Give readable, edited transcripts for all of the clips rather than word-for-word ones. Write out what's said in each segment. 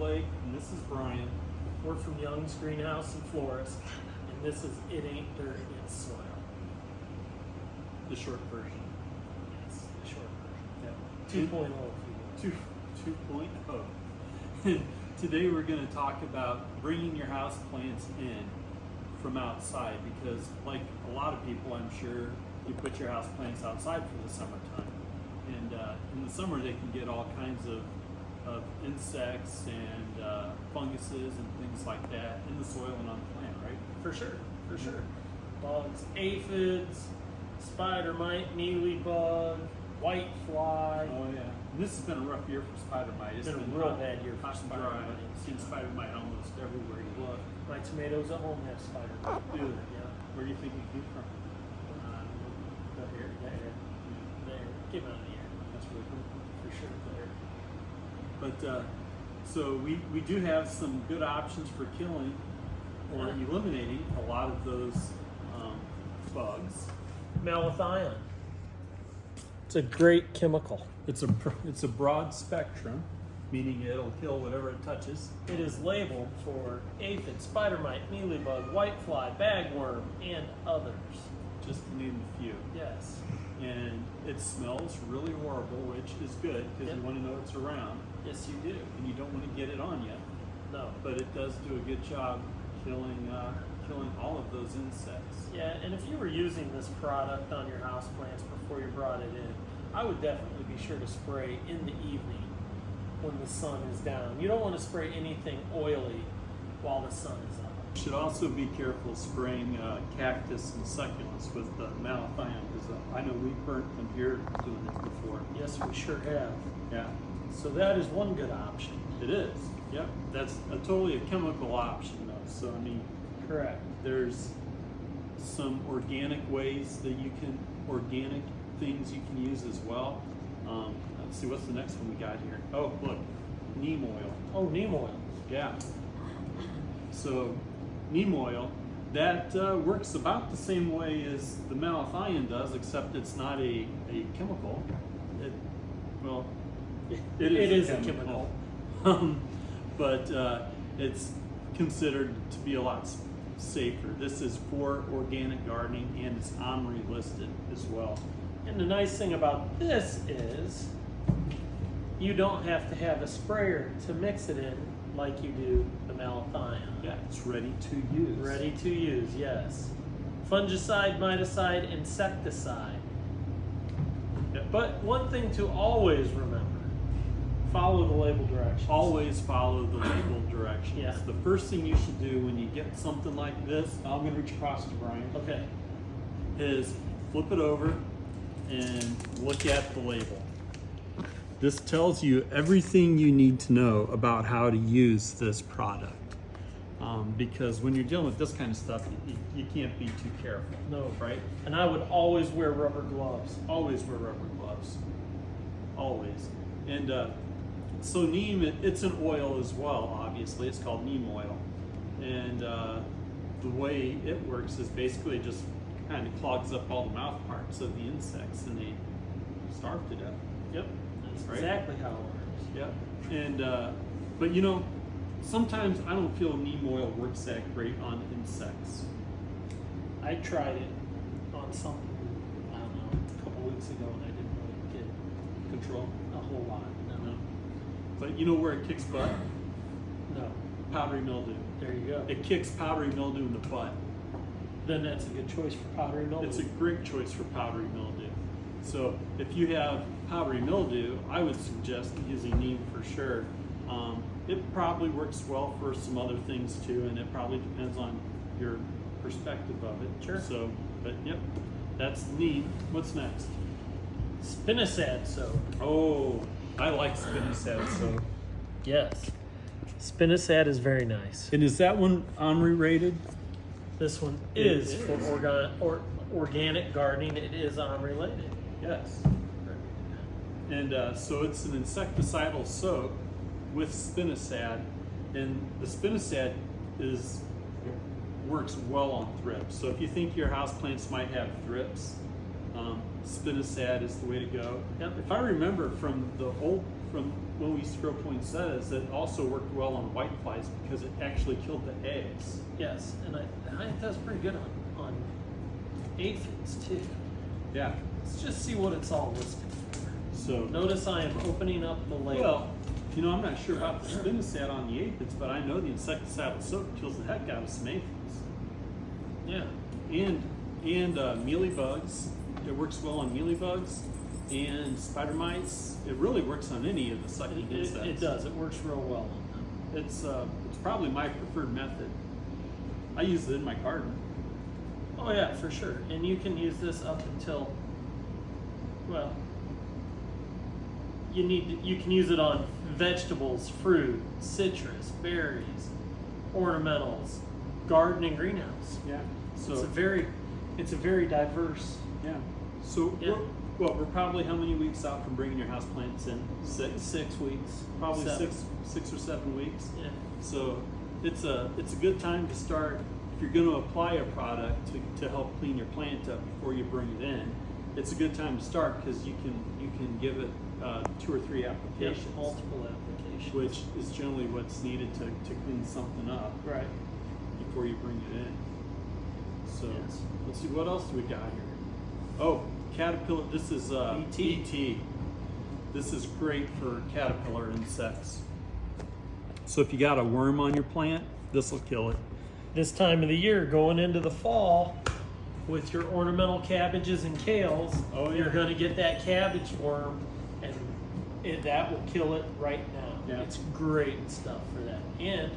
Blake, and this is Brian. We're from Young's Greenhouse and Florist, and this is It Ain't Dirt, It's Soil. The short version. Yes, the short version. Yeah. 2.0 if you will. 2.0. Today we're going to talk about bringing your house plants in from outside, because like a lot of people, I'm sure, you put your house plants outside for the summertime. And in the summer they can get all kinds of insects and funguses and things like that in the soil and on the plant, right? For sure. Bugs, aphids, spider mite, mealybug, white fly. Oh yeah. And this has been a rough year for spider mite. It's been a real bad year for hot and spider dry. mite. I've seen spider mite almost everywhere you look. My tomatoes at home have spider mite. Dude, Yeah. where do you think it came from? There. Get out of the air. That's really cool. For sure, there. But so we do have some good options for killing or eliminating a lot of those bugs. Malathion. It's a great chemical. It's a broad spectrum, meaning it'll kill whatever it touches. It is labeled for aphid, spider mite, mealybug, whitefly, bagworm, and others. Just to name a few. Yes. And it smells really horrible, which is good because you want to know it's around. Yes, you do. And you don't want to get it on you. No. But it does do a good job killing all of those insects. Yeah, and if you were using this product on your houseplants before you brought it in, I would definitely be sure to spray in the evening when the sun is down. You don't want to spray anything oily while the sun is up. You should also be careful spraying cactus and succulents with malathion, because I know we've burnt them here doing this before. Yes, we sure have. Yeah. So that is one good option. It is. Yep. That's totally a chemical option, though. So I mean, Correct. there's some organic ways that organic things you can use as well. Let's see, what's the next one we got here? Oh, look, neem oil. Oh, neem oil. Yeah. So neem oil, that works about the same way as the malathion does, except it's not a chemical. It is a chemical. But it's considered to be a lot safer. This is for organic gardening, and it's OMRI listed as well. And the nice thing about this is you don't have to have a sprayer to mix it in like you do the malathion. Yeah, it's ready to use. Ready to use, yes. Fungicide, miticide, insecticide. Yep. But one thing to always remember, follow the label directions. Always follow the label directions. Yeah. The first thing you should do when you get something like this, I'm going to reach across to Brian, Okay. is flip it over and look at the label. This tells you everything you need to know about how to use this product. Because when you're dealing with this kind of stuff, you can't be too careful. No. Right? And I would always wear rubber gloves. Always wear rubber gloves. Always. And so neem, it's an oil as well, obviously. It's called neem oil. And the way it works is basically it just kind of clogs up all the mouth parts of the insects, and they starve to death. Yep. That's Right. exactly how it works. Yep. And but you know, sometimes I don't feel neem oil works that great on insects. I tried it on something, I don't know, a couple weeks ago, and I didn't really get Control. a whole lot. No. But you know where it kicks butt? No. Powdery mildew. There you go. It kicks powdery mildew in the butt. Then that's a good choice for powdery mildew. It's a great choice for powdery mildew. So if you have powdery mildew, I would suggest using neem for sure. It probably works well for some other things too, and it probably depends on your perspective of it. Sure. So, but yep, that's neem. What's next? Spinosad soap. Oh, I like spinosad soap. Yes. Spinosad is very nice. And is that one OMRI rated? This one It is is. for organic gardening. It is related. Yes. And so it's an insecticidal soap with spinosad, and the spinosad works well on thrips. So if you think your houseplants might have thrips, spinosad is the way to go. Yep. If I remember from when we used to grow poinsettias, it also worked well on whiteflies because it actually killed the eggs. Yes, and I think that's pretty good on aphids too. Yeah. Let's just see what it's all listed for. So Notice I am opening up the label. well, I'm not sure about the spinosad on the aphids, but I know the insecticidal soap kills the heck out of some aphids. Yeah. And mealybugs. It works well on mealybugs and spider mites. It really works on any of the sucking insects. It does. It works real well on them. It's probably my preferred method. I use it in my garden. Oh yeah, for sure. And you can use this up until, well, you can use it on vegetables, fruit, citrus, berries, ornamentals, garden and greenhouse. Yeah. So It's a very diverse. yeah. So Yeah. we're probably how many weeks out from bringing your houseplants in? 6 weeks. Probably 7. six or 7 weeks. Yeah. So it's a good time to start. If you're going to apply a product to help clean your plant up before you bring it in, it's a good time to start because you can give it 2 or 3 Yep, applications, multiple applications. which is generally what's needed to clean something up Right. before you bring it in. So Yes. let's see, what else do we got here? Oh, caterpillar. This is BT. This is great for caterpillar insects. So if you got a worm on your plant, this will kill it. This time of the year, going into the fall, with your ornamental cabbages and kales, Oh, yeah. you're going to get that cabbage worm, and that will kill it right now. Yeah. It's great stuff for that. And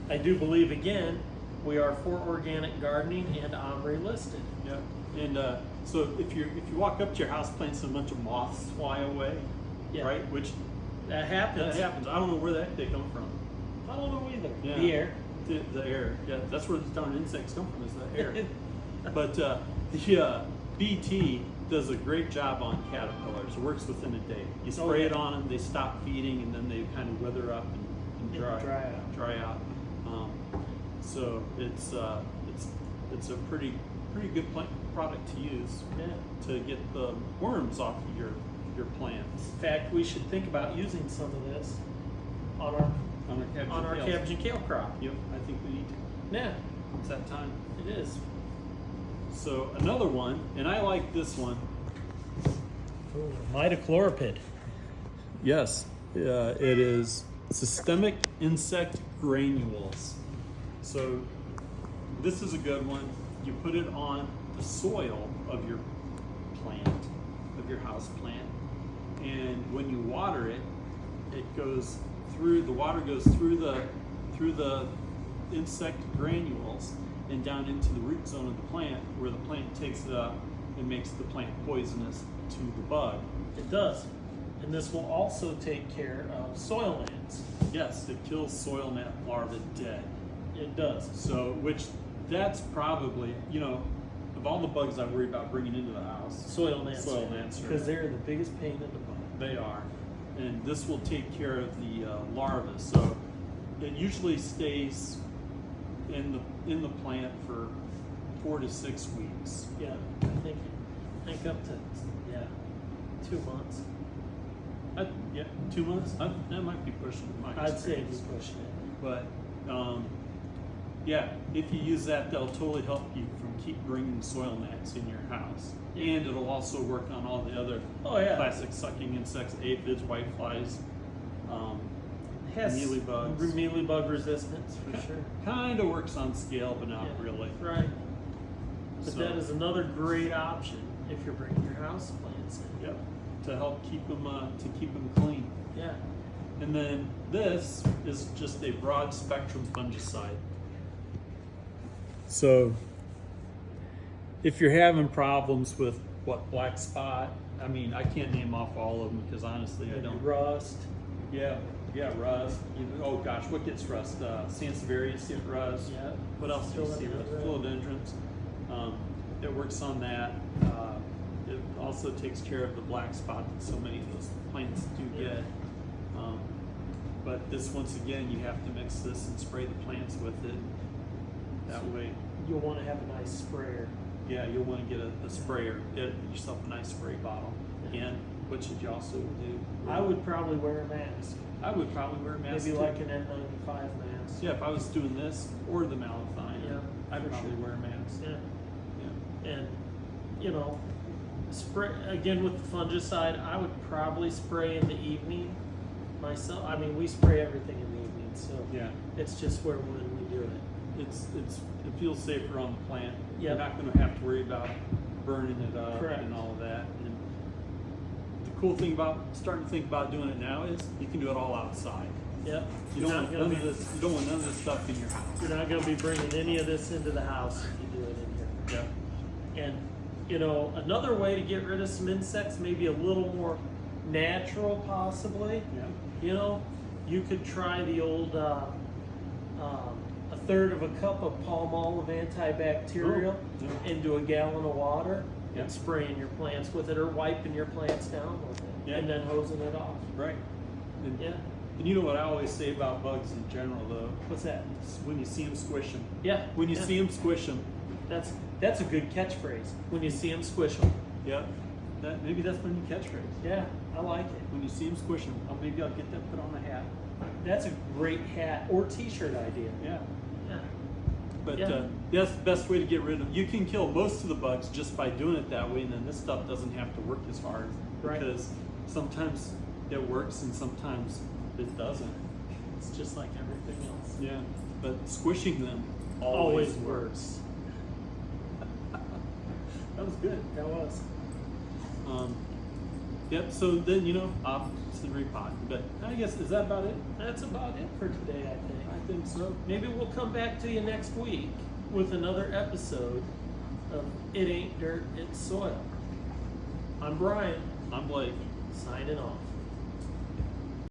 I do believe, again, we are for organic gardening and ombre listed. Yeah. And so if you walk up to your house plants and a bunch of moths fly away, Yeah. right? Which That happens. that happens. I don't know where the heck they come from. I don't know either. Yeah. The air. The air. Yeah, that's where the darn insects come from, is the air. But the BT does a great job on caterpillars. It works within a day. You spray it on them, they stop feeding, and then they kind of wither up and dry out. So it's a pretty good product to use to get the worms off of your plants. In fact, we should think about using some of this on our cabbage and kale crop. Yep, I think we need to. Yeah, It's that time. it is. So another one, and I like this one. Midacloropid. Yes, it is systemic insect granules. So this is a good one. You put it on the soil of your plant, of your house plant, and when you water it, the water goes through the insect granules and down into the root zone of the plant, where the plant takes it up and makes the plant poisonous to the bug. It does. And this will also take care of soil gnats. Yes, it kills soil gnat larvae dead. It does. So, that's probably, of all the bugs I worry about bringing into the house, Soil gnats. Soil gnats are- Because they're the biggest pain in the butt. they are. And this will take care of the larvae. So it usually stays in the plant for 4 to 6 weeks. Yeah, I think up to 2 months. 2 months. That might be pushing it. my I'd say experience. be pushing it. But if you use that, that'll totally help you from keep bringing soil gnats in your house. Yeah. And it'll also work on all the other classic sucking insects, aphids, whiteflies, It has mealybugs. mealybug resistance for sure. Kind of works on scale, but not Yeah. really. Right. But So- that is another great option if you're bringing your house plants in. Yep. To help keep them clean. Yeah. And then this is just a broad spectrum fungicide. So if you're having problems with black spot, I mean, I can't name off all of them because honestly I Maybe don't. rust. Yeah, rust. Oh gosh, what gets rust? Sansevierias get rust. Yeah. What else do you see? Philodendrons. Philodendrons. It works on that. It also takes care of the black spot that so many of those plants do get. But this, once again, you have to mix this and spray the plants with it. That way, You'll want to have a nice sprayer. yeah, you'll want to get a sprayer. Get yourself a nice spray bottle. Yeah. And what should you also do? I would probably wear a mask. I would probably wear a mask Maybe too. like an N95 mask. Yeah, if I was doing this or the malathion, Yeah, I'd for probably sure. wear a mask. Yeah. Yeah. And, you know, spray again with the fungicide. I would probably spray in the evening myself. I mean, we spray everything in the evening, so Yeah. it's just when we do it. It feels safer on the plant. Yep. You're not going to have to worry about burning it up Correct. and all of that. And the cool thing about starting to think about doing it now is you can do it all outside. Yep. You don't want none of this. You don't want none of this stuff in your house. You're not going to be bringing any of this into the house if you do it in here. Yeah. And, you know, another way to get rid of some insects, maybe a little more natural possibly, Yeah. you know, you could try the old a third of a cup of palm olive antibacterial Oh, yeah. into a gallon of water Yeah. and spraying your plants with it, or wiping your plants down with it, Yeah. and then hosing it off. Right. And, Yeah. and you know what I always say about bugs in general, though? What's that? It's when you see them, squish them. Yeah. When you yeah. see them, squish them. That's a good catchphrase. When you see them, squish them. Yeah. Maybe that's my new catchphrase. Yeah, I like it. When you see them, squish them. Maybe I'll get that put on a hat. That's a great hat or T-shirt idea. Yeah. Yeah. But Yeah. that's the best way to get rid of. You can kill most of the bugs just by doing it that way, and then this stuff doesn't have to work as hard. Right. Because sometimes it works and sometimes it doesn't. It's just like everything else. Yeah. But squishing them Always works. That was good. That was. Yep. So then obviously repot. But I guess is that about it? That's about it for today, I think. I think so. Maybe we'll come back to you next week with another episode of It Ain't Dirt, It's Soil. I'm Brian, I'm Blake. signing off.